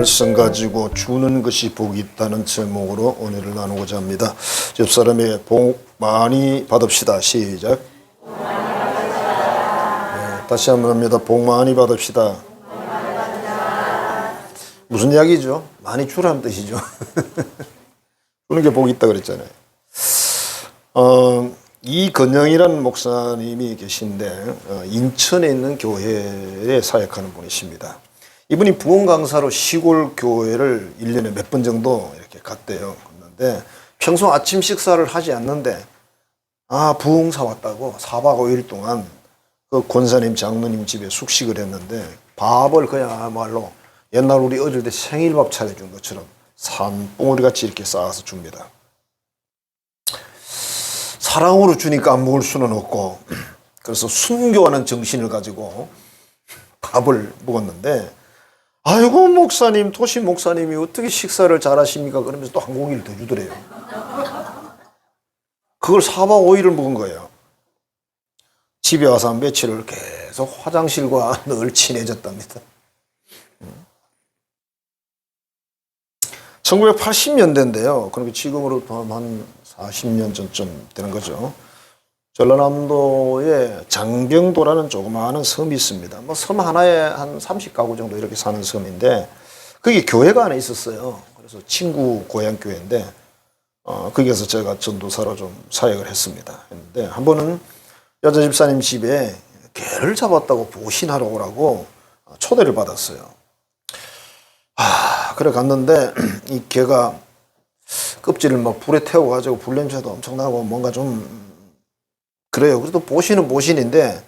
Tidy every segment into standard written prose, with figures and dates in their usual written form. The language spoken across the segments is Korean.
말씀 가지고 주는 것이 복이 있다는 제목으로 오늘을 나누고자 합니다. 옆 사람에게 복 많이 받읍시다. 시작. 네, 다시 한번 합니다. 복 많이 받읍시다. 무슨 이야기죠? 많이 주라는 뜻이죠. 주는 게 복이 있다 그랬잖아요. 이건영이라는 목사님이 계신데 인천에 있는 교회에 사역하는 분이십니다. 이분이 부흥 강사로 시골 교회를 1년에 몇 번 정도 이렇게 갔대요. 그런데 평소 아침 식사를 하지 않는데 부흥사 왔다고 4박 5일 동안 그 권사님 장로님 집에 숙식을 했는데 밥을 그야말로 옛날 우리 어릴 때 생일밥 차려준 것처럼 산봉우리같이 이렇게 쌓아서 줍니다. 사랑으로 주니까 안 먹을 수는 없고 그래서 순교하는 정신을 가지고 밥을 먹었는데 아이고 목사님, 도시 목사님이 어떻게 식사를 잘하십니까? 그러면서 또 한 공기를 더 주더래요. 그걸 4박 5일을 먹은 거예요. 집에 와서 한 며칠을 계속 화장실과 늘 친해졌답니다. 1980년대인데요. 그러니까 지금으로부터 한 40년 전쯤 되는 거죠. 전라남도에 장병도라는 조그마한 섬이 있습니다. 섬 하나에 한 30가구 정도 이렇게 사는 섬인데 거기 교회가 하나 있었어요. 그래서 친구 고향 교회인데 거기에서 제가 전도사로 좀 사역을 했습니다. 했는데 한 번은 여자 집사님 집에 개를 잡았다고 보신하러 오라고 초대를 받았어요. 그래 갔는데 이 개가 껍질을 막 불에 태워가지고 불냄새도 엄청나고 뭔가 좀 그래요. 그래도 보신은 보신인데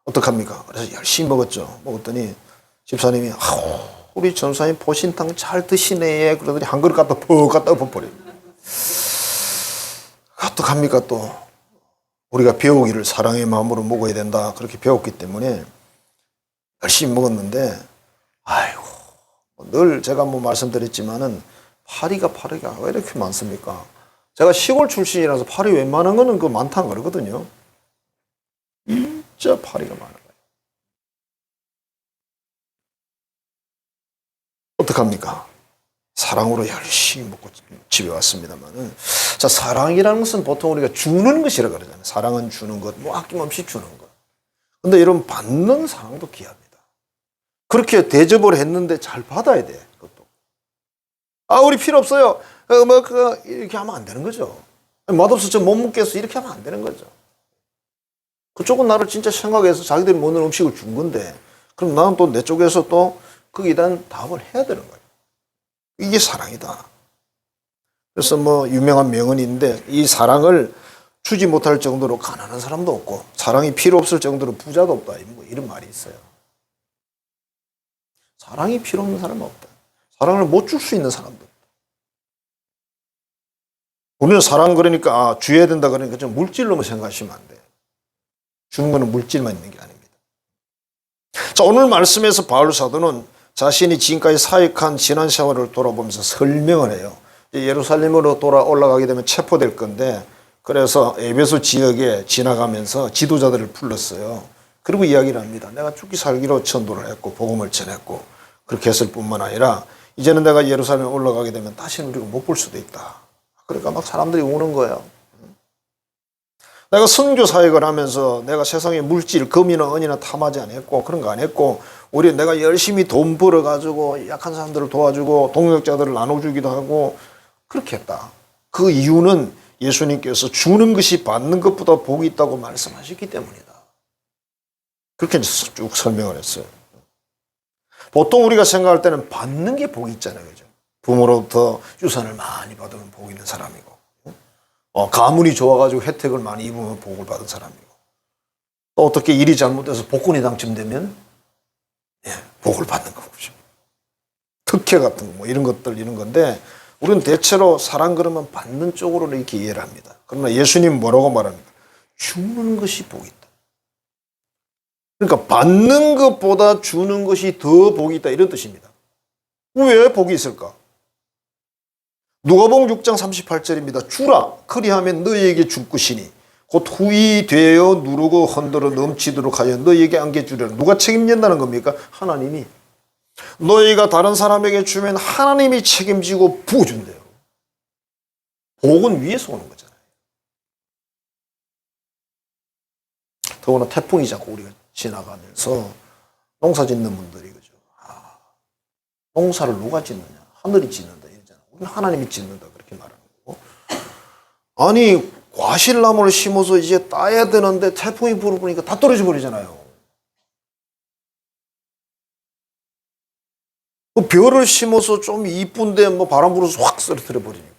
어떡합니까? 그래서 열심히 먹었죠. 먹었더니 집사님이 우리 전사님 보신탕 잘 드시네 그러더니 한 그릇 갖다 퍽 갖다 엎어버려요. 어떡합니까 또 우리가 배우기를 사랑의 마음으로 먹어야 된다 그렇게 배웠기 때문에 열심히 먹었는데 늘 제가 말씀드렸지만은 파리가 왜 이렇게 많습니까? 제가 시골 출신이라서 파리 웬만한 거는 그 많다는 거거든요. 진짜 파리가 많은 거예요. 어떡합니까? 사랑으로 열심히 먹고 집에 왔습니다만은 자, 사랑이라는 것은 보통 우리가 주는 것이라 그러잖아요. 사랑은 주는 것, 아낌없이 주는 것. 근데 이런 받는 사랑도 귀합니다. 그렇게 대접을 했는데 잘 받아야 돼. 그것도. 우리 필요 없어요. 이렇게 하면 안 되는 거죠. 맛없어 저 못 먹겠어 이렇게 하면 안 되는 거죠. 그쪽은 나를 진짜 생각해서 자기들이 먹는 음식을 준 건데 그럼 나는 또 내 쪽에서 또 거기에 대한 답을 해야 되는 거예요. 이게 사랑이다. 그래서 유명한 명언인데 이 사랑을 주지 못할 정도로 가난한 사람도 없고 사랑이 필요 없을 정도로 부자도 없다. 이런 말이 있어요. 사랑이 필요 없는 사람은 없다. 사랑을 못 줄 수 있는 사람도 없다. 우리는 사랑 그러니까 줘야 된다 그러니까 좀 물질로만 생각하시면 안 돼요. 주는 거는 물질만 있는 게 아닙니다. 자, 오늘 말씀에서 바울 사도는 자신이 지금까지 사역한 지난 세월을 돌아보면서 설명을 해요. 예루살렘으로 올라가게 되면 체포될 건데 그래서 에베소 지역에 지나가면서 지도자들을 불렀어요. 그리고 이야기를 합니다. 내가 죽기 살기로 전도를 했고 복음을 전했고 그렇게 했을 뿐만 아니라 이제는 내가 예루살렘에 올라가게 되면 다시는 우리가 못 볼 수도 있다. 그러니까 막 사람들이 우는 거예요. 내가 선교 사역을 하면서 내가 세상에 물질, 금이나 은이나 탐하지 않았고 그런 거 안 했고 오히려 내가 열심히 돈 벌어가지고 약한 사람들을 도와주고 동역자들을 나눠주기도 하고 그렇게 했다. 그 이유는 예수님께서 주는 것이 받는 것보다 복이 있다고 말씀하셨기 때문이다. 그렇게 쭉 설명을 했어요. 보통 우리가 생각할 때는 받는 게 복이 있잖아요. 그죠? 부모로부터 유산을 많이 받으면 복이 있는 사람이고 가문이 좋아가지고 혜택을 많이 입으면 복을 받은 사람이고 또 어떻게 일이 잘못돼서 복권이 당첨되면 복을 받는 거죠. 특혜 같은 거 이런 것들 이런 건데 우리는 대체로 사랑 그러면 받는 쪽으로 이렇게 이해를 합니다. 그러나 예수님 뭐라고 말합니까? 주는 것이 복이 있다. 그러니까 받는 것보다 주는 것이 더 복이 있다 이런 뜻입니다. 왜 복이 있을까? 누가복음 6장 38절입니다. 주라 그리하면 너희에게 줄 것이니 곧 후이 되어 누르고 흔들어 넘치도록 하여 너희에게 안겨주리라. 누가 책임진다는 겁니까? 하나님이. 너희가 다른 사람에게 주면 하나님이 책임지고 부어준대요. 복은 위에서 오는 거잖아요. 더구나 태풍이 자꾸 우리가 지나가면서 농사 짓는 분들이 그죠. 농사를 누가 짓느냐? 하늘이 짓는다 이러잖아. 우리는 하나님이 짓는다 그렇게 말하는 거고. 아니 과실나무를 심어서 이제 따야 되는데 태풍이 불어보니까 다 떨어져 버리잖아요. 그 벼를 심어서 좀 이쁜데 뭐 바람 불어서 확 쓰러뜨려 버리니까.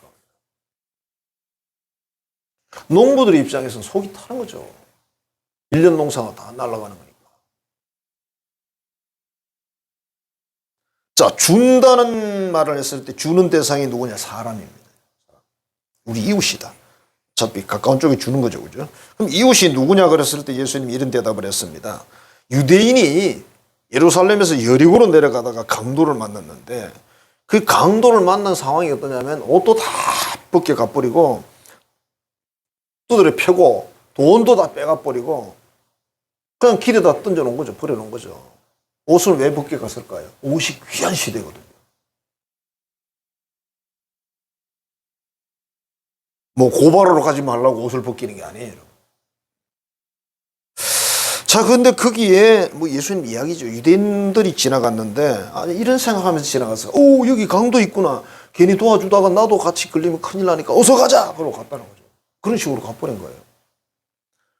농부들 입장에서는 속이 타는 거죠. 1년 농사가 다 날아가는 거니까. 자, 준다는 말을 했을 때 주는 대상이 누구냐? 사람입니다. 우리 이웃이다. 어차피 가까운 쪽에 주는 거죠. 그죠? 그럼 이웃이 누구냐? 그랬을 때 예수님이 이런 대답을 했습니다. 유대인이 예루살렘에서 여리고로 내려가다가 강도를 만났는데 그 강도를 만난 상황이 어떠냐면 옷도 다 벗겨 가버리고 두드려 펴고 돈도 다 빼가버리고 그냥 길에다 던져놓은 거죠. 버려놓은 거죠. 옷을 왜 벗겨 갔을까요? 옷이 귀한 시대거든요. 뭐 고발하러 가지 말라고 옷을 벗기는 게 아니에요. 자, 그런데 거기에 뭐 예수님 이야기죠. 유대인들이 지나갔는데 아니 이런 생각하면서 지나갔어요. 오, 여기 강도 있구나. 괜히 도와주다가 나도 같이 걸리면 큰일 나니까 어서 가자. 그러고 갔다는 거죠. 그런 식으로 가버린 거예요.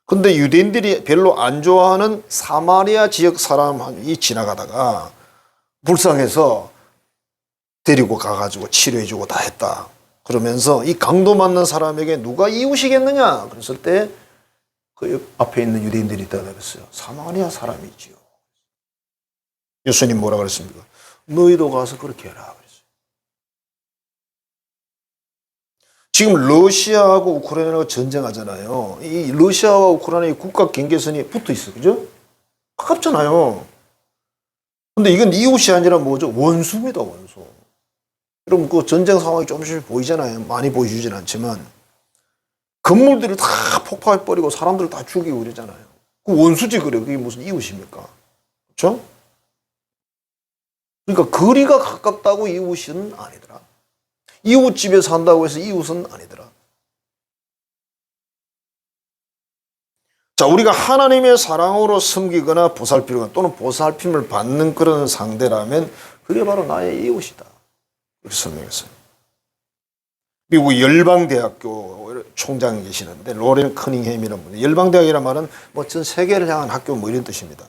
근데 유대인들이 별로 안 좋아하는 사마리아 지역 사람이 지나가다가 불쌍해서 데리고 가가지고 치료해주고 다 했다. 그러면서 이 강도 맞는 사람에게 누가 이웃이겠느냐? 그랬을 때 그 앞에 있는 유대인들이 대답했어요. 사마리아 사람이지요. 예수님 뭐라 그랬습니까? 너희도 가서 그렇게 해라. 그랬어요. 지금 러시아하고 우크라이나가 전쟁하잖아요. 이 러시아와 우크라이나의 국가 경계선이 붙어 있어. 그죠? 가깝잖아요. 근데 이건 이웃이 아니라 뭐죠? 원수입니다, 원수. 여러분, 그 전쟁 상황이 조금씩 보이잖아요. 많이 보여주진 않지만. 건물들을 다 폭파해버리고 사람들을 다 죽이고 그러잖아요. 그 원수지, 그래요. 그게 무슨 이웃입니까? 그렇죠? 그러니까 거리가 가깝다고 이웃은 아니더라. 이웃집에 산다고 해서 이웃은 아니더라. 자, 우리가 하나님의 사랑으로 섬기거나 보살피거나 또는 보살핌을 받는 그런 상대라면 그게 바로 나의 이웃이다. 이렇게 설명했어요. 미국 열방대학교 총장이 계시는데 로렌 커닝햄이라는 분이 열방대학이라는 말은 뭐 전 세계를 향한 학교 뭐 이런 뜻입니다.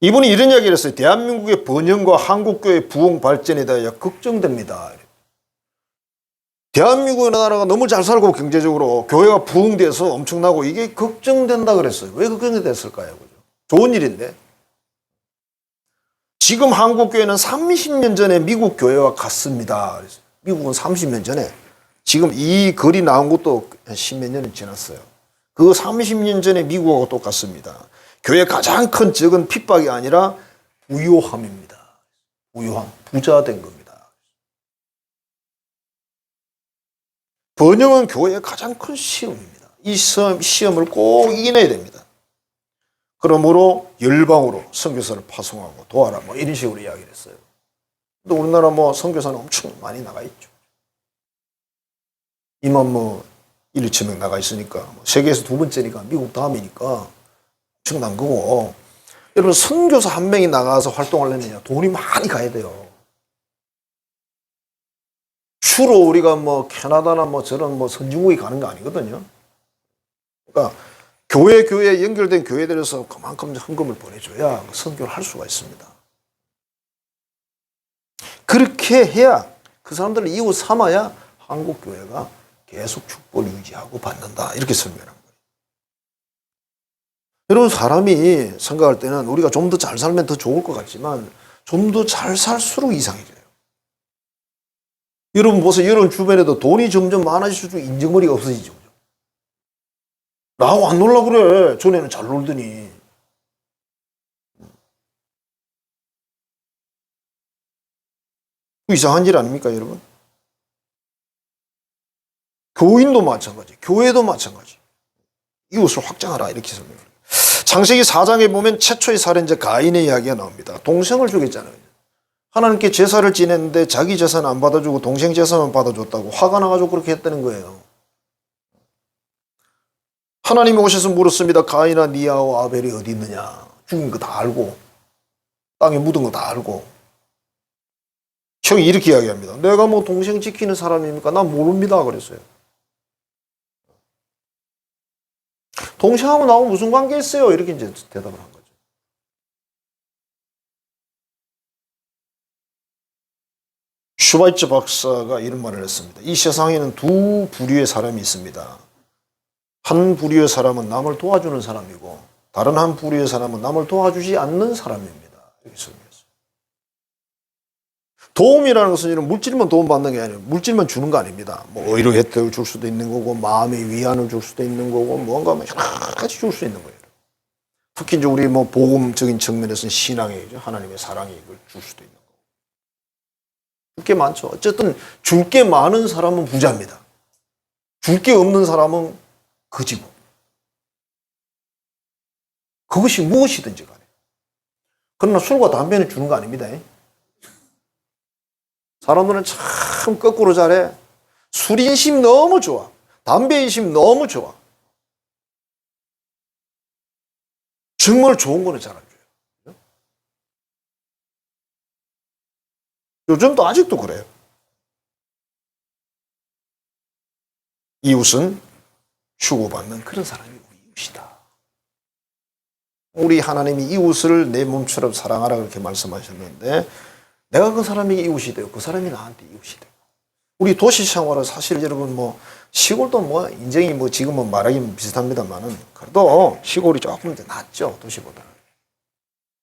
이분이 이런 이야기를 했어요. 대한민국의 번영과 한국교회 부흥 발전에 대하여 걱정됩니다. 대한민국 나라가 너무 잘 살고 경제적으로 교회가 부흥돼서 엄청나고 이게 걱정된다 그랬어요. 왜 걱정이 됐을까요? 좋은 일인데. 지금 한국교회는 30년 전에 미국 교회와 같습니다. 미국은 30년 전에 지금 이 글이 나온 것도 10몇 년이 지났어요. 그 30년 전에 미국하고 똑같습니다. 교회의 가장 큰 적은 핍박이 아니라 부요함입니다. 부요함, 부자 된 겁니다. 번영은 교회의 가장 큰 시험입니다. 이 시험을 꼭 이겨내야 됩니다. 그러므로 열방으로 선교사를 파송하고 도와라 뭐 이런 식으로 이야기를 했어요. 근데 우리나라 뭐 선교사는 엄청 많이 나가 있죠. 2만 뭐 1, 2천 명 나가 있으니까 세계에서 두 번째니까 미국 다음이니까 엄청난 거고. 여러분 선교사 한 명이 나가서 활동하려면 돈이 많이 가야 돼요. 주로 우리가 뭐 캐나다나 뭐 저런 뭐 선진국이 가는 거 아니거든요. 그러니까 교회에 연결된 교회들에서 그만큼 헌금을 보내줘야 선교를 할 수가 있습니다. 그렇게 해야 그 사람들을 이웃 삼아야 한국 교회가 계속 축복을 유지하고 받는다. 이렇게 설명한 거예요. 여러분 사람이 생각할 때는 우리가 좀 더 잘 살면 더 좋을 것 같지만 좀 더 잘 살수록 이상해져요. 여러분 보세요. 여러분 주변에도 돈이 점점 많아질수록 인정머리가 없어지죠. 나하고 안 놀라 그래. 전에는 잘 놀더니. 이상한 일 아닙니까 여러분? 교인도 마찬가지, 교회도 마찬가지. 이웃을 확장하라 이렇게 설명해요. 창세기 4장에 보면 최초의 살인자 가인의 이야기가 나옵니다. 동생을 죽였잖아요. 하나님께 제사를 지냈는데 자기 제사는 안 받아주고 동생 제사만 받아줬다고 화가 나가지고 그렇게 했다는 거예요. 하나님이 오셔서 물었습니다. 가인아, 니아와 아벨이 어디 있느냐? 죽은 거 다 알고 땅에 묻은 거 다 알고. 형이 이렇게 이야기합니다. 내가 뭐 동생 지키는 사람입니까? 난 모릅니다. 그랬어요. 동생하고 나하고 무슨 관계 있어요? 이렇게 이제 대답을 한 거죠. 슈바이처 박사가 이런 말을 했습니다. 이 세상에는 두 부류의 사람이 있습니다. 한 부류의 사람은 남을 도와주는 사람이고 다른 한 부류의 사람은 남을 도와주지 않는 사람입니다. 이렇게 설명했어요. 도움이라는 것은 물질만 도움받는 게 아니에요. 물질만 주는 거 아닙니다. 뭐 의료 혜택을 줄 수도 있는 거고 마음의 위안을 줄 수도 있는 거고 뭔가 여러 가지 줄 수 있는 거예요. 특히 이제 우리 뭐 복음적인 측면에서는 신앙의 하나님의 사랑이 이걸 줄 수도 있는 거고. 줄 게 많죠. 어쨌든 줄 게 많은 사람은 부자입니다. 줄 게 없는 사람은 거지고. 그것이 무엇이든지 간에. 그러나 술과 담배는 주는 거 아닙니다. 사람들은 참 거꾸로 잘해. 술 인심 너무 좋아. 담배 인심 너무 좋아. 정말 좋은 거는 잘 안 줘요. 요즘도 아직도 그래요. 이웃은 주고받는 그런 사람이 우리 이웃이다. 우리 하나님이 이웃을 내 몸처럼 사랑하라 그렇게 말씀하셨는데 내가 그 사람에게 이웃이 되고 그 사람이 나한테 이웃이 되고. 우리 도시 생활은 사실 여러분 뭐 시골도 뭐 인정이 뭐 지금은 말하기는 비슷합니다만은 그래도 시골이 조금 더 낫죠. 도시보다는.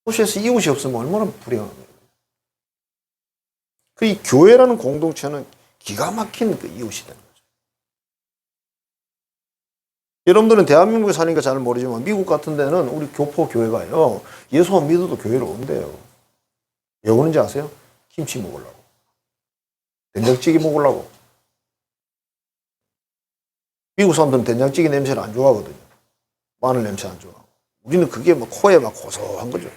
도시에서 이웃이 없으면 얼마나 불행합니까? 그 이 교회라는 공동체는 기가 막힌 그 이웃이 되는 거죠. 여러분들은 대한민국에 사니까 잘 모르지만 미국 같은 데는 우리 교포 교회가요. 예수만 믿어도 교회로 온대요. 왜 오는지 아세요? 김치 먹으려고. 된장찌개 먹으려고. 미국 사람들은 된장찌개 냄새를 안 좋아하거든요. 마늘 냄새 안 좋아하고. 우리는 그게 뭐 코에 막 고소한 거죠.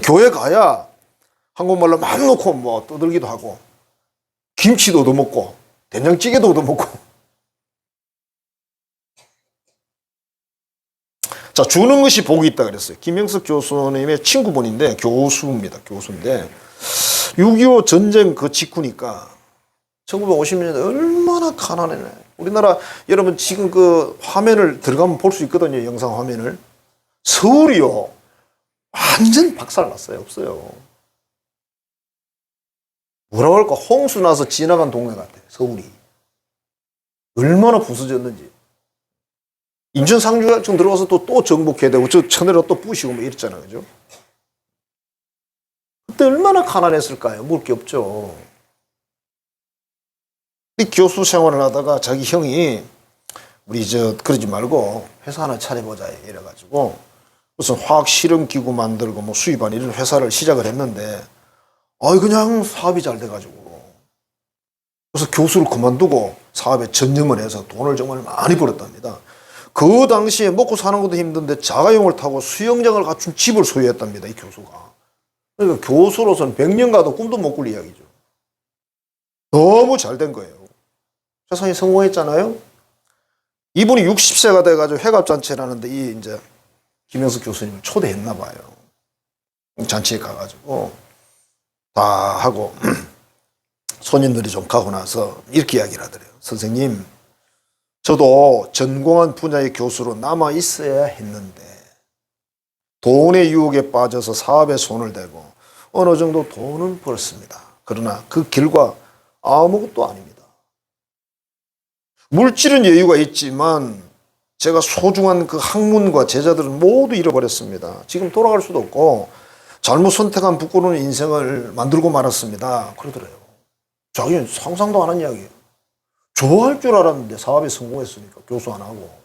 교회 가야 한국말로 막 놓고 뭐 떠들기도 하고 김치도 얻어먹고 된장찌개도 얻어먹고. 자, 주는 것이 복이 있다 그랬어요. 김영석 교수님의 친구분인데 교수입니다. 교수인데 6.25 전쟁 그 직후니까 1950년대 얼마나 가난해. 우리나라 여러분 지금 그 화면을 들어가면 볼 수 있거든요. 영상 화면을. 서울이요. 완전 박살났어요. 없어요. 뭐라고 할까? 홍수 나서 지나간 동네 같아요. 서울이. 얼마나 부서졌는지. 인천 상주갈증 들어와서 또 정복해야 되고 저 천내로 또 부시고 뭐 이랬잖아요. 그죠? 그때 얼마나 가난했을까요? 먹을 게 없죠. 이 교수 생활을 하다가 자기 형이 우리 그러지 말고 회사 하나 차려보자 이래가지고 무슨 화학 실험 기구 만들고 뭐 수입하는 이런 회사를 시작을 했는데 그냥 사업이 잘 돼가지고 그래서 교수를 그만두고 사업에 전념을 해서 돈을 정말 많이 벌었답니다. 그 당시에 먹고 사는 것도 힘든데 자가용을 타고 수영장을 갖춘 집을 소유했답니다. 이 교수가. 그러니까 교수로서는 100년 가도 꿈도 못 꿀 이야기죠. 너무 잘 된 거예요. 세상에 성공했잖아요. 이분이 60세가 돼가지고 회갑잔치를 하는데 이제 김영석 교수님을 초대했나 봐요. 잔치에 가가지고 다 하고 손님들이 좀 가고 나서 이렇게 이야기를 하더래요. 선생님, 저도 전공한 분야의 교수로 남아 있어야 했는데 돈의 유혹에 빠져서 사업에 손을 대고 어느 정도 돈은 벌었습니다. 그러나 그 결과 아무것도 아닙니다. 물질은 여유가 있지만 제가 소중한 그 학문과 제자들은 모두 잃어버렸습니다. 지금 돌아갈 수도 없고 잘못 선택한 부끄러운 인생을 만들고 말았습니다. 그러더래요. 자기는 상상도 안 한 이야기예요. 좋아할 줄 알았는데 사업에 성공했으니까 교수 안 하고.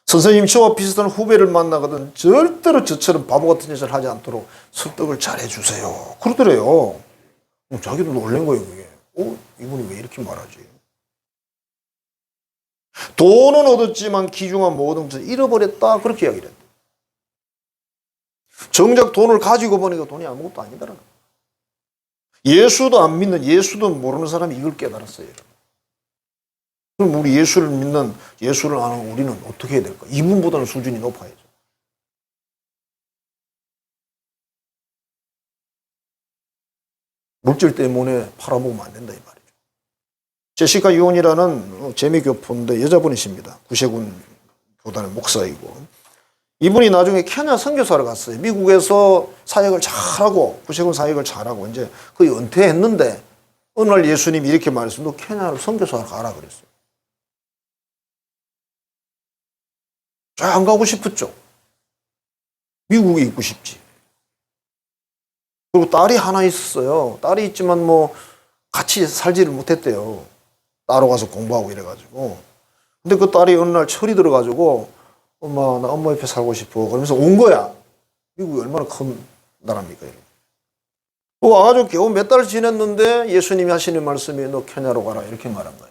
선생님 저와 비슷한 후배를 만나거든 절대로 저처럼 바보 같은 짓을 하지 않도록 설득을 잘 해주세요. 그러더래요. 자기도 놀란 거예요. 그게. 이분이 왜 이렇게 말하지? 돈은 얻었지만 귀중한 모든 것을 잃어버렸다. 그렇게 이야기를 했다. 정작 돈을 가지고 보니까 돈이 아무것도 아니더라. 예수도 안 믿는, 예수도 모르는 사람이 이걸 깨달았어요. 그럼 우리 예수를 믿는, 예수를 아는 우리는 어떻게 해야 될까? 이분보다는 수준이 높아야죠. 물질 때문에 팔아먹으면 안 된다 이 말이죠. 제시카 유언이라는 재미교포인데 여자분이십니다. 구세군 교단의 목사이고, 이분이 나중에 케냐 선교사를 갔어요. 미국에서 사역을 잘하고 구세군 사역을 잘하고 이제 그 은퇴했는데 어느 날 예수님이 이렇게 말했어요. 너 케냐로 선교사를 가라 그랬어요. 안 가고 싶었죠. 미국에 있고 싶지. 그리고 딸이 하나 있었어요. 딸이 있지만 뭐 같이 살지를 못했대요. 따로 가서 공부하고 이래가지고. 근데 그 딸이 어느 날 철이 들어가지고 엄마, 나 엄마 옆에 살고 싶어. 그러면서 온 거야. 미국이 얼마나 큰 나라입니까? 와가지고 겨우 몇 달 지냈는데 예수님이 하시는 말씀이 너 케냐로 가라. 이렇게 말한 거야.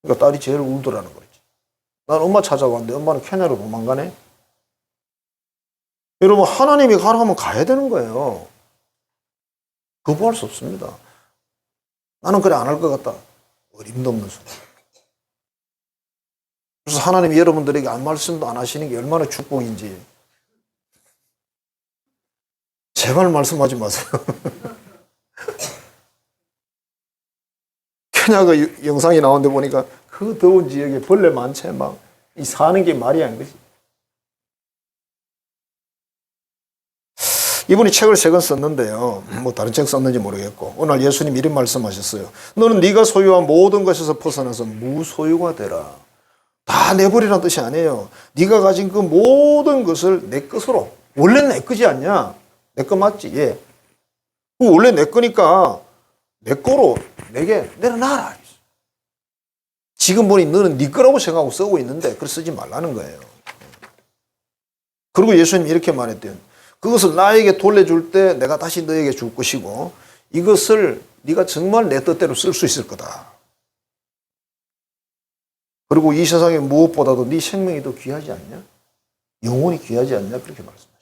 그러니까 딸이 제일 울더라는 거지. 난 엄마 찾아왔는데 엄마는 케냐로 도망가네? 여러분, 하나님이 가라 하면 가야 되는 거예요. 거부할 수 없습니다. 나는 그래 안 할 것 같다. 어림도 없는 소리. 그래서 하나님이 여러분들에게 아무 말씀도 안 하시는 게 얼마나 축복인지. 제발 말씀하지 마세요. 케냐 그 영상이 나오는데 보니까 그 더운 지역에 벌레 많지 막 이 사는 게 말이 아닌 거지. 이분이 책을 3권 썼는데요. 뭐 다른 책 썼는지 모르겠고 오늘 예수님 이런 말씀하셨어요. 너는 네가 소유한 모든 것에서 벗어나서 무소유가 되라. 다 내버리라는 뜻이 아니에요. 네가 가진 그 모든 것을 내 것으로. 원래는 내 거지 않냐? 내 거 맞지? 예. 원래 내 거니까 내 거로 내게 내려놔라. 지금 보니 너는 네 거라고 생각하고 쓰고 있는데 그걸 쓰지 말라는 거예요. 그리고 예수님이 이렇게 말했대요. 그것을 나에게 돌려줄 때 내가 다시 너에게 줄 것이고 이것을 네가 정말 내 뜻대로 쓸 수 있을 거다. 그리고 이 세상에 무엇보다도 네 생명이 더 귀하지 않냐? 영혼이 귀하지 않냐? 그렇게 말씀하십니다.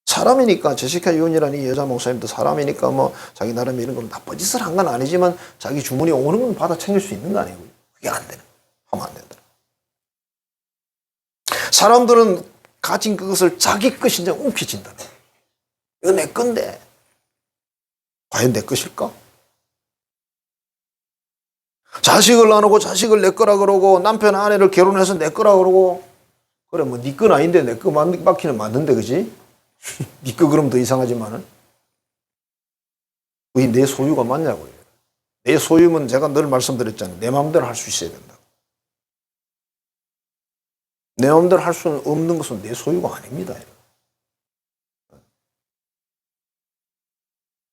사람이니까 제시카 유언이라는 이 여자 목사님도 사람이니까 뭐 자기 나름 이런 건 나쁜 짓을 한 건 아니지만 자기 주머니에 오는 건 받아 챙길 수 있는 거 아니고요. 그게 안 되는 거예요. 하면 안 된다. 사람들은 가진 그것을 자기 것인지 움켜쥔다. 이거 내 건데 과연 내 것일까? 자식을 나누고 자식을 내 거라 그러고 남편 아내를 결혼해서 내 거라 그러고 그래 뭐 네 건 아닌데 내 거 맞기는 맞는데 그지? 네 거 그럼 더 이상하지만은 그게 내 소유가 맞냐고요. 내 소유면 제가 늘 말씀드렸잖아요. 내 마음대로 할 수 있어야 된다고. 내 마음대로 할 수 없는 것은 내 소유가 아닙니다.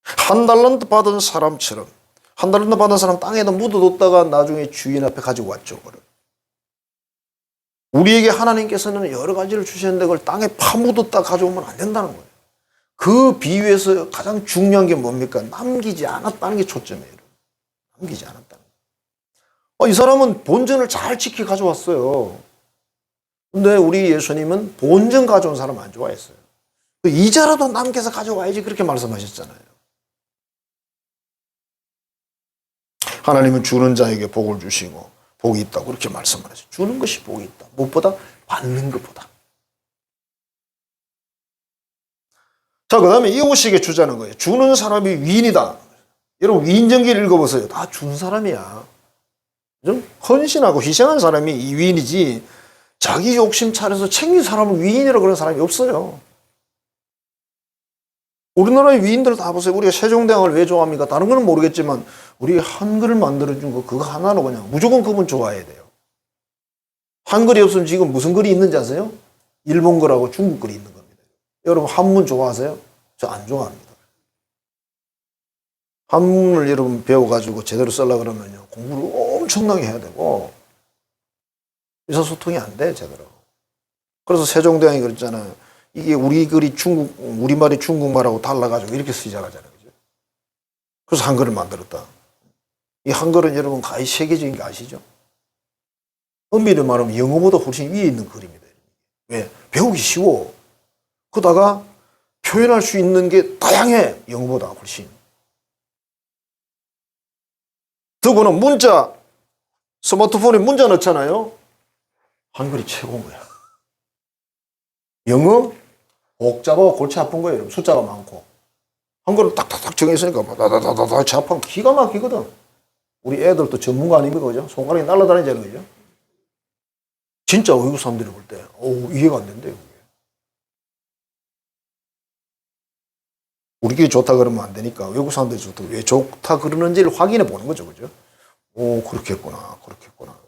한 달란트 받은 사람처럼 한 달란트 받은 사람 땅에다 묻어뒀다가 나중에 주인 앞에 가지고 왔죠. 우리에게 하나님께서는 여러 가지를 주셨는데 그걸 땅에 파묻었다 가져오면 안 된다는 거예요. 그 비유에서 가장 중요한 게 뭡니까? 남기지 않았다는 게 초점이에요. 남기지 않았다는 거예요. 이 사람은 본전을 잘 지켜 가져왔어요. 근데 우리 예수님은 본전 가져온 사람 안 좋아했어요. 이자라도 남겨서 가져와야지 그렇게 말씀하셨잖아요. 하나님은 주는 자에게 복을 주시고 복이 있다고 그렇게 말씀을 하죠. 주는 것이 복이 있다. 무엇보다 받는 것보다. 자, 그 다음에 이웃에게 주자는 거예요. 주는 사람이 위인이다. 여러분 위인전기를 읽어보세요. 다 준 사람이야. 좀 헌신하고 희생한 사람이 이 위인이지 자기 욕심 차려서 챙긴 사람을 위인이라고 그러는 사람이 없어요. 우리나라의 위인들 다 보세요. 우리가 세종대왕을 왜 좋아합니까? 다른 거는 모르겠지만 우리 한글을 만들어준 거 그거 하나로 그냥 무조건 그분 좋아해야 돼요. 한글이 없으면 지금 무슨 글이 있는지 아세요? 일본 글하고 중국 글이 있는 겁니다. 여러분 한문 좋아하세요? 저 안 좋아합니다. 한문을 여러분 배워가지고 제대로 쓰려고 그러면요 공부를 엄청나게 해야 되고 의사소통이 안 돼 제대로. 그래서 세종대왕이 그랬잖아요. 이게 우리 글이 우리말이 중국말하고 달라가지고 이렇게 쓰이잖아요. 그죠? 그래서 한글을 만들었다. 이 한글은 여러분 거의 세계적인 거 아시죠? 엄밀히 말하면 영어보다 훨씬 위에 있는 글입니다. 왜? 배우기 쉬워. 그러다가 표현할 수 있는 게 다양해. 영어보다 훨씬. 더구나 문자, 스마트폰에 문자 넣잖아요. 한글이 최고인 거야. 영어 복잡하고 골치 아픈 거예요. 여러분. 숫자가 많고. 한글은 딱딱딱 정해있으니까 다다다다다 잡하면 기가 막히거든. 우리 애들도 전문가 아닙니까? 그죠? 손가락이 날아다니잖아요. 그죠? 진짜 외국 사람들이 볼 때, 이해가 안 된대요. 그게. 우리끼리 좋다 그러면 안 되니까 외국 사람들이 좋다, 왜 좋다 그러는지를 확인해 보는 거죠. 그죠? 그렇겠구나. 그렇겠구나.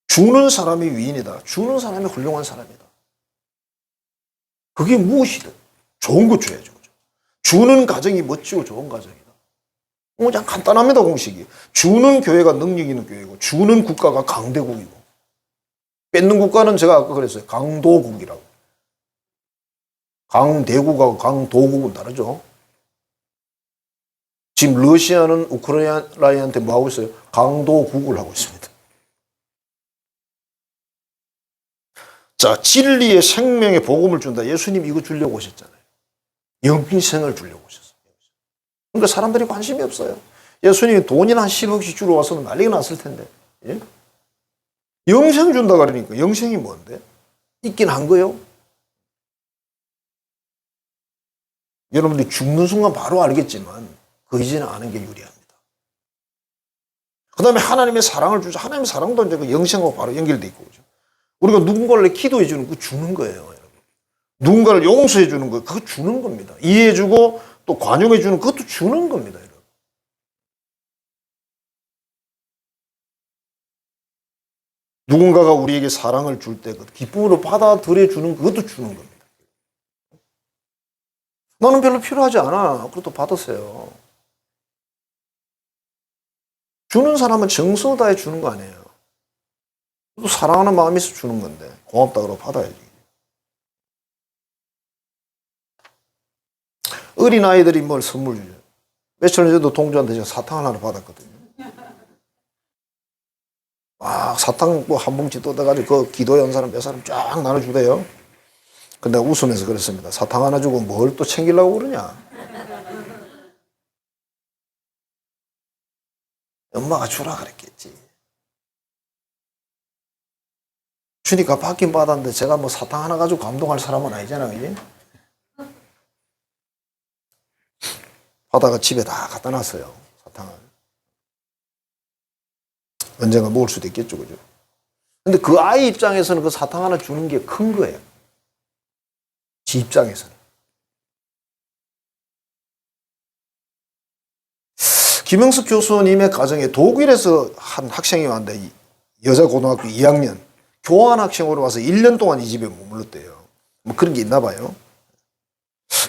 주는 사람이 위인이다. 주는 사람이 훌륭한 사람이다. 그게 무엇이든 좋은 거 줘야죠. 그죠? 주는 가정이 멋지고 좋은 가정이다. 그냥 간단합니다. 공식이. 주는 교회가 능력 있는 교회고 주는 국가가 강대국이고 뺏는 국가는 제가 아까 그랬어요. 강도국이라고. 강대국하고 강도국은 다르죠. 지금 러시아는 우크라이나한테 뭐 하고 있어요? 강도국을 하고 있습니다. 자, 진리의 생명의 복음을 준다. 예수님 이거 주려고 오셨잖아요. 영생을 주려고 오셨어요. 그러니까 사람들이 관심이 없어요. 예수님이 돈이나 한 10억씩 주러 와서는 난리가 났을 텐데. 예? 영생 준다 그러니까 영생이 뭔데? 있긴 한 거요. 여러분들이 죽는 순간 바로 알겠지만 그 이전에 아는 게 유리합니다. 그 다음에 하나님의 사랑을 주죠. 하나님의 사랑도 이제 그 영생하고 바로 연결돼 있고 그죠. 우리가 누군가를 기도해 주는 거 주는 거예요. 여러분. 누군가를 용서해 주는 거 그거 주는 겁니다. 이해해 주고 또 관용해 주는 그것도 주는 겁니다. 여러분. 누군가가 우리에게 사랑을 줄 때 기쁨으로 받아들여 주는 그것도 주는 겁니다. 나는 별로 필요하지 않아. 그것도 받으세요. 주는 사람은 정성을 다해 주는 거 아니에요. 또 사랑하는 마음에서 주는 건데 고맙다 그러고 받아야지. 어린아이들이 뭘 선물 주죠. 며칠 전에도 동주한테 제가 사탕 하나 받았거든요. 사탕 뭐 한 봉지 뜯어가지고 그 기도해 온 사람 몇 사람 쫙 나눠주대요. 근데 웃으면서 그랬습니다. 사탕 하나 주고 뭘 또 챙기려고 그러냐. 엄마가 주라 그랬겠지. 주니까 받긴 받았는데 제가 뭐 사탕 하나 가지고 감동할 사람은 아니잖아요. 그지? 받아가 집에 다 갖다 놨어요. 사탕을. 언젠가 먹을 수도 있겠죠. 그죠? 근데 그 아이 입장에서는 그 사탕 하나 주는 게 큰 거예요. 지 입장에서는. 김영숙 교수님의 가정에 독일에서 한 학생이 왔는데 여자 고등학교 2학년 교환 학생으로 와서 1년 동안 이 집에 머물렀대요. 뭐 그런 게 있나 봐요.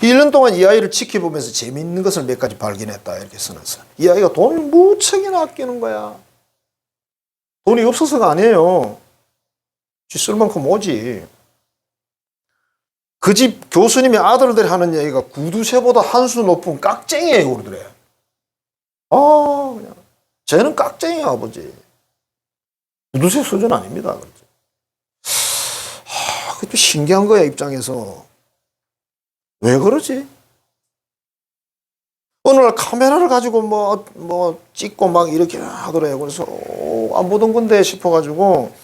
1년 동안 이 아이를 지켜보면서 재미있는 것을 몇 가지 발견했다 이렇게 써놨어요. 이 아이가 돈을 무척이나 아끼는 거야. 돈이 없어서가 아니에요. 쓸 만큼 오지. 그 집 교수님의 아들들이 하는 얘기가 구두쇠보다 한 수 높은 깍쟁이에요 그러더래. 그냥 쟤는 깍쟁이야 아버지. 구두쇠 수준 아닙니다. 그렇죠. 그것도 신기한 거야 입장에서. 왜 그러지? 어느 날 카메라를 가지고 뭐 찍고 막 이렇게 하더래요. 그래서 안 보던 건데 싶어가지고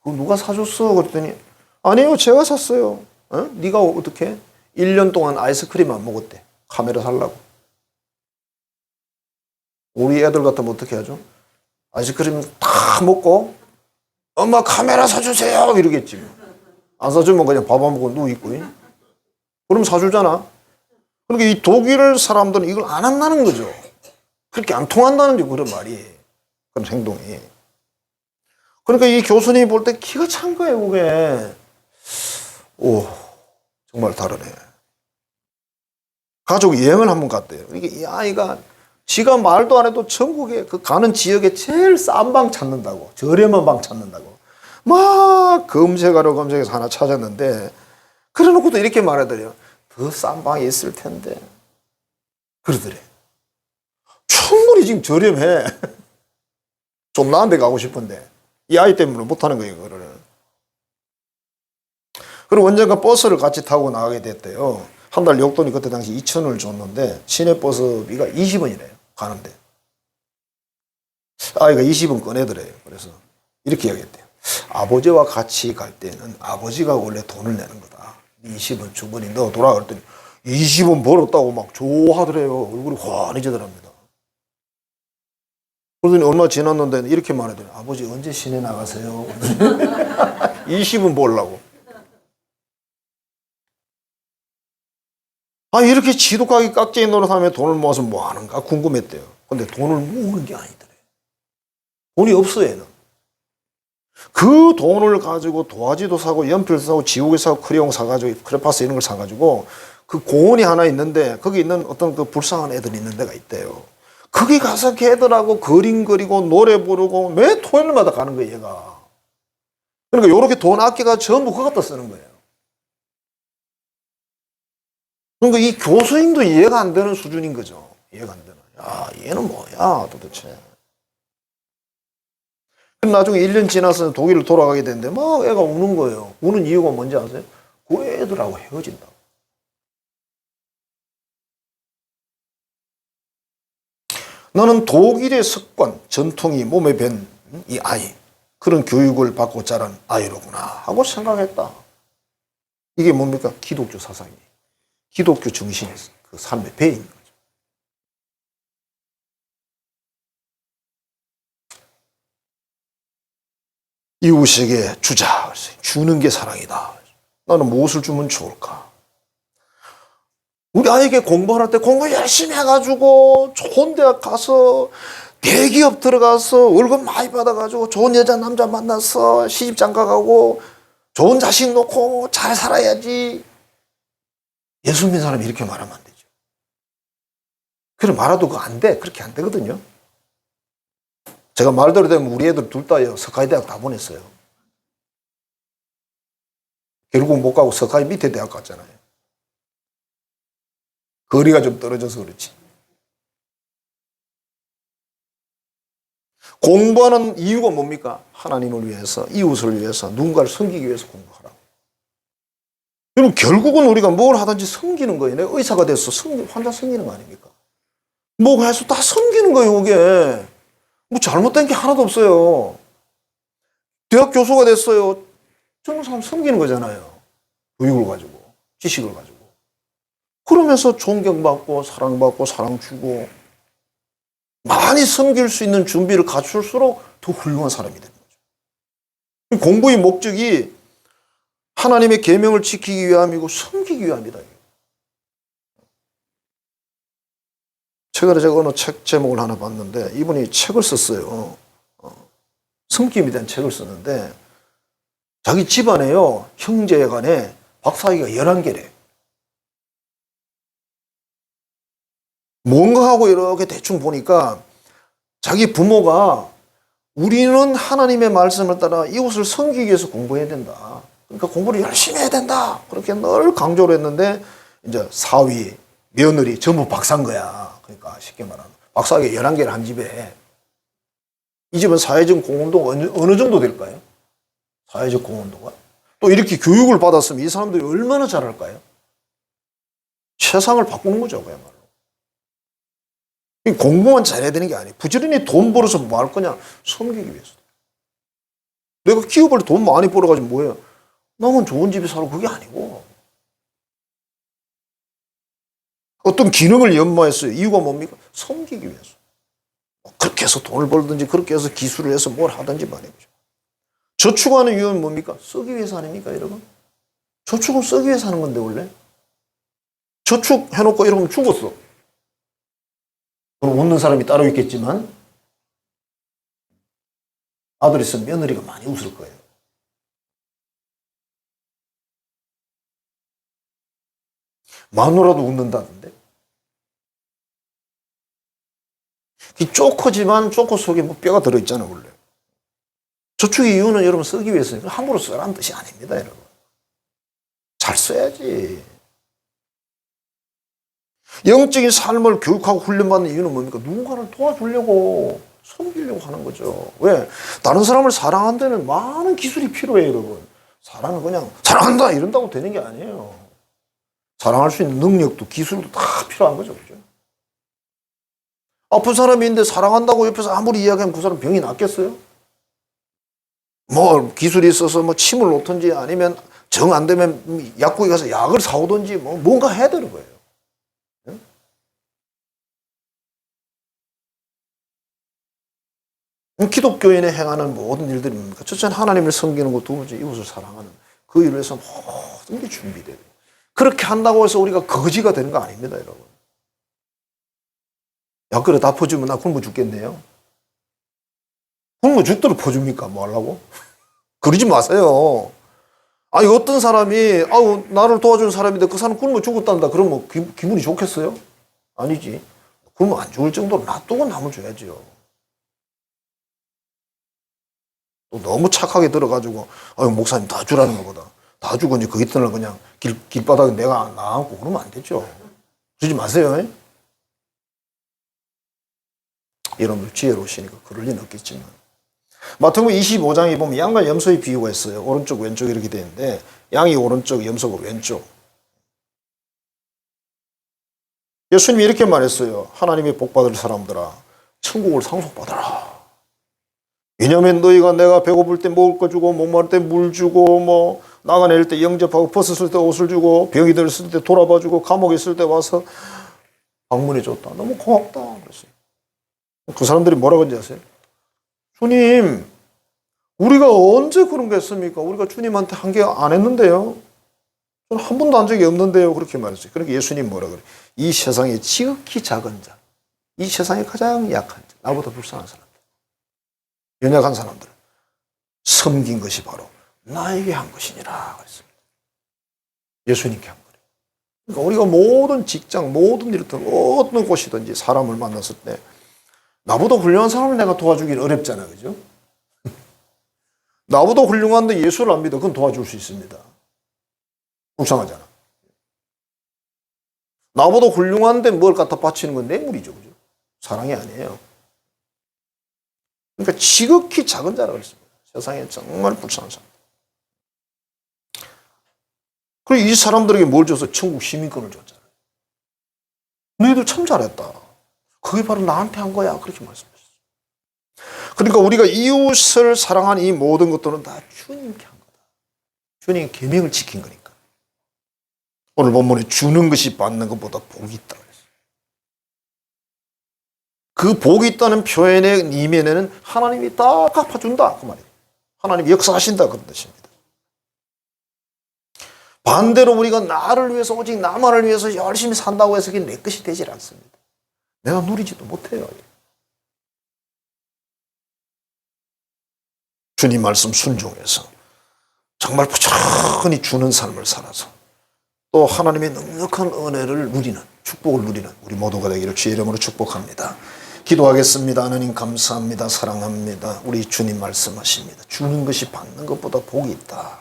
그거 누가 사줬어? 그랬더니 아니요 제가 샀어요. 네가 어떻게? 1년 동안 아이스크림 안 먹었대. 카메라 살라고. 우리 애들 같으면 어떻게 하죠? 아이스크림 다 먹고 엄마 카메라 사주세요 이러겠지. 안 사주면 그냥 밥 안 먹고 누워있고. 그럼 사주잖아. 그러니까 이 독일 사람들은 이걸 안 한다는 거죠. 그렇게 안 통한다는 게 그런 말이. 그런 행동이. 그러니까 이 교수님이 볼 때 기가 찬 거예요 그게. 정말 다르네. 가족이 여행을 한번 갔대요. 이게 이 아이가 지가 말도 안 해도 전국에 그 가는 지역에 제일 싼 방 찾는다고. 저렴한 방 찾는다고. 막 검색해서 하나 찾았는데 그래 놓고도 이렇게 말하더래요. 더 싼 방이 있을 텐데. 그러더래. 충분히 지금 저렴해. 좀 나은 데 가고 싶은데 이 아이 때문에 못하는 거예요, 그거를. 그리고 언젠가 버스를 같이 타고 나가게 됐대요. 한 달 용돈이 그때 당시 2,000원을 줬는데 시내버스비가 20원이래요, 가는데. 아이가 20원 꺼내더래요. 그래서 이렇게 이야기했대요. 아버지와 같이 갈 때는 아버지가 원래 돈을 내는 거다. 20원 주머니 넣어 돌아. 그랬더니 20원 벌었다고 막 좋아하더래요. 얼굴이 환해지더랍니다. 그러더니 얼마 지났는데 이렇게 말하더니 아버지 언제 시내 나가세요? 20원 벌라고. 아, 이렇게 지독하게 깍쟁이 노릇하며 돈을 모아서 뭐 하는가 궁금했대요. 근데 돈을 모으는 게 아니더래. 돈이 없어, 얘는. 그 돈을 가지고 도화지도 사고 연필 사고 지우개 사고 크레용 사가지고 크레파스 이런 걸 사가지고 그 공원이 하나 있는데 거기 있는 어떤 그 불쌍한 애들이 있는 데가 있대요. 거기 가서 걔들하고 그림 그리고 노래 부르고 매 토요일마다 가는 거예요, 얘가. 그러니까 요렇게 돈 아껴가 전부 그거 갖다 쓰는 거예요. 그러니까 이 교수님도 이해가 안 되는 수준인 거죠. 이해가 안 되는. 야, 얘는 뭐야 도대체. 나중에 1년 지나서 독일을 돌아가게 되는데 막 애가 우는 거예요. 우는 이유가 뭔지 아세요? 그 애들하고 헤어진다고. 나는 독일의 습관, 전통이 몸에 밴 이 아이, 그런 교육을 받고 자란 아이로구나 하고 생각했다. 이게 뭡니까? 기독교 사상이에요. 기독교 정신이 그 삶에 배어 있는 거죠. 이웃에게 주자. 주는 게 사랑이다. 나는 무엇을 주면 좋을까? 우리 아이에게 공부할 때 공부 열심히 해가지고 좋은 대학 가서 대기업 들어가서 월급 많이 받아가지고 좋은 여자 남자 만나서 시집 장가 가고 좋은 자식 놓고 잘 살아야지. 예수 믿는 사람이 이렇게 말하면 안 되죠. 그래 말해도 그거 안 돼. 그렇게 안 되거든요. 제가 말대로 되면 우리 애들 둘 다요 석가희 대학 다 보냈어요. 결국 못 가고 석가희 밑에 대학 갔잖아요. 거리가 좀 떨어져서 그렇지. 공부하는 이유가 뭡니까? 하나님을 위해서, 이웃을 위해서, 누군가를 섬기기 위해서 공부하라고. 그럼 결국은 우리가 뭘 하든지 섬기는 거예요. 내가 의사가 됐어. 환자 섬기는 거 아닙니까? 뭐 해서 다 섬기는 거예요, 이게. 뭐 잘못된 게 하나도 없어요. 대학 교수가 됐어요. 저런 사람 섬기는 거잖아요. 교육을 가지고, 지식을 가지고. 그러면서 존경받고, 사랑받고, 사랑 주고, 많이 섬길 수 있는 준비를 갖출수록 더 훌륭한 사람이 되는 거죠. 공부의 목적이 하나님의 계명을 지키기 위함이고 섬기기 위함이다. 최근에 제가 어느 책 제목을 하나 봤는데 이분이 책을 썼어요. 섬김에 대한 책을 썼는데 자기 집안에요. 형제간에 박사학위가 11개래. 뭔가 하고 이렇게 대충 보니까 자기 부모가 우리는 하나님의 말씀을 따라 이웃을 섬기기 위해서 공부해야 된다. 그러니까 공부를 열심히 해야 된다. 그렇게 늘 강조를 했는데 이제 사위, 며느리 전부 박사인 거야. 그러니까 쉽게 말하면 박사학위 11개를 한 집에 이 집은 사회적 공헌도가 어느 정도 될까요? 사회적 공헌도가? 또 이렇게 교육을 받았으면 이 사람들이 얼마나 잘할까요? 세상을 바꾸는 거죠, 그야말로. 공부만 잘해야 되는 게 아니에요. 부지런히 돈 벌어서 뭐 할 거냐? 섬기기 위해서. 내가 기업을 돈 많이 벌어가지고 뭐예요? 나만 좋은 집에 살고 그게 아니고. 어떤 기능을 연마했어요. 이유가 뭡니까? 섬기기 위해서. 그렇게 해서 돈을 벌든지 그렇게 해서 기술을 해서 뭘 하든지 말이죠. 저축하는 이유는 뭡니까? 쓰기 위해서 아닙니까, 여러분? 저축은 쓰기 위해서 하는 건데 원래. 저축해놓고 이러면 죽었어. 웃는 사람이 따로 있겠지만 아들 있으면 며느리가 많이 웃을 거예요. 마누라도 웃는다던데. 쪼커지만 쪼커 속에 뭐 뼈가 들어있잖아요, 원래. 저축의 이유는 여러분 쓰기 위해서니까 함부로 쓰라는 뜻이 아닙니다, 여러분. 잘 써야지. 영적인 삶을 교육하고 훈련받는 이유는 뭡니까? 누군가를 도와주려고, 섬기려고 하는 거죠. 왜? 다른 사람을 사랑하는 데는 많은 기술이 필요해요, 여러분. 사랑은 그냥 사랑한다 이런다고 되는 게 아니에요. 사랑할 수 있는 능력도 기술도 다 필요한 거죠. 그죠? 아픈 사람이 있는데 사랑한다고 옆에서 아무리 이야기하면 그 사람 병이 낫겠어요? 뭐 기술이 있어서 뭐 침을 놓든지 아니면 정 안 되면 약국에 가서 약을 사오든지 뭐 뭔가 해야 되는 거예요. 기독교인이 행하는 모든 일들이 뭡니까? 첫째는 하나님을 섬기는 것, 두 번째 이웃을 사랑하는 그 일을 위해서 모든 게 준비돼요. 그렇게 한다고 해서 우리가 거지가 되는 거 아닙니다, 여러분. 야, 그래, 다 퍼주면 나 굶어 죽겠네요. 굶어 죽도록 퍼줍니까? 뭐 하려고? 그러지 마세요. 아니, 어떤 사람이, 아우, 나를 도와주는 사람인데 그 사람 굶어 죽었단다. 그러면 뭐 기분이 좋겠어요? 아니지. 굶어 안 죽을 정도로 놔두고 남을 줘야죠. 너무 착하게 들어가지고, 아유, 목사님 다 주라는 것보다 다 주고 이제 그 이튿날 그냥 길바닥에 내가 나앉고 그러면 안 되죠. 주지 마세요. 여러분들 지혜로우시니까 그럴 리는 없겠지만. 마태복음 25장에 보면 양과 염소의 비유가 있어요. 오른쪽, 왼쪽 이렇게 되는데, 양이 오른쪽, 염소가 왼쪽. 예수님이 이렇게 말했어요. 하나님의 복받을 사람들아, 천국을 상속받아라. 왜냐하면 너희가 내가 배고플 때 먹을 거 주고 목마를 때 물 주고 뭐 나가낼 때 영접하고 벗었을 때 옷을 주고 병이 들었을 때 돌아봐 주고 감옥에 있을 때 와서 방문해 줬다. 너무 고맙다 그랬어요. 그 사람들이 뭐라고 하는지 아세요? 주님, 우리가 언제 그런 게 했습니까? 우리가 주님한테 한 게 안 했는데요. 저는 한 번도 한 적이 없는데요. 그렇게 말했어요. 그러니까 예수님 뭐라 그래요? 이 세상에 지극히 작은 자, 이 세상에 가장 약한 자, 나보다 불쌍한 사람, 연약한 사람들 섬긴 것이 바로 나에게 한 것이니라 그랬습니다. 예수님께 한 거예요. 그러니까 우리가 모든 직장, 모든 일들, 어떤 곳이든지 사람을 만났을 때 나보다 훌륭한 사람을 내가 도와주기는 어렵잖아, 그죠? 나보다 훌륭한데 예수를 안 믿어, 그건 도와줄 수 있습니다. 불쌍하잖아. 나보다 훌륭한데 뭘 갖다 바치는 건 뇌물이죠, 그죠? 사랑이 아니에요. 그러니까 지극히 작은 자라고 했습니다. 세상에 정말 불쌍한 사람. 그리고 이 사람들에게 뭘 줘서 천국 시민권을 줬잖아요. 너희들 참 잘했다. 그게 바로 나한테 한 거야. 그렇게 말씀하셨어요. 그러니까 우리가 이웃을 사랑하는 이 모든 것들은 다 주님께 한 거다. 주님의 계명을 지킨 거니까. 오늘 본문에 주는 것이 받는 것보다 복이 있다. 그 복이 있다는 표현의 이면에는 하나님이 다 갚아준다 그 말이에요. 하나님이 역사하신다 그런 뜻입니다. 반대로 우리가 나를 위해서 오직 나만을 위해서 열심히 산다고 해서 그게 내 것이 되질 않습니다. 내가 누리지도 못해요. 주님 말씀 순종해서 정말 부지런히 주는 삶을 살아서 또 하나님의 넉넉한 은혜를 누리는, 축복을 누리는 우리 모두가 되기를 주의 이름으로 축복합니다. 기도하겠습니다. 하나님 감사합니다. 사랑합니다. 우리 주님 말씀하십니다. 주는 것이 받는 것보다 복이 있다.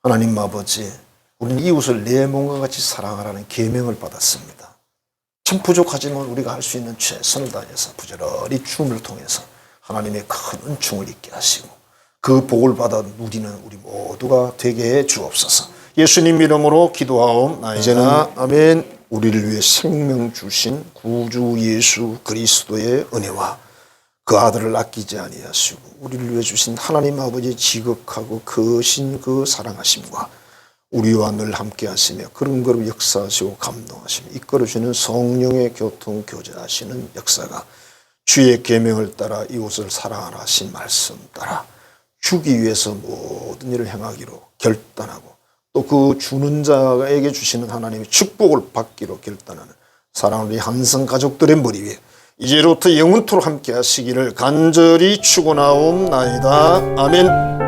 하나님 아버지, 우리는 이웃을 내 몸과 같이 사랑하라는 계명을 받았습니다. 참 부족하지만 우리가 할 수 있는 최선을 다해서 부지런히 춤을 통해서 하나님의 큰 은총을 있게 하시고 그 복을 받아 누리는 우리 모두가 되게 해 주옵소서. 예수님 이름으로 기도하옵나이다. 이제는 아멘. 우리를 위해 생명 주신 구주 예수 그리스도의 은혜와 그 아들을 아끼지 아니하시고 우리를 위해 주신 하나님 아버지의 지극하고 크신 그 사랑하심과 우리와 늘 함께 하시며 그런 역사하시고 감동하시며 이끌어주는 성령의 교통 교제하시는 역사가 주의 계명을 따라 이웃을 사랑하라 하신 말씀 따라 주기 위해서 모든 일을 행하기로 결단하고 또 그 주는 자에게 주시는 하나님의 축복을 받기로 결단하는 사랑하는 우리 한성 가족들의 머리 위에 이제로부터 영원토록 함께 하시기를 간절히 축원하옵나이다. 아멘.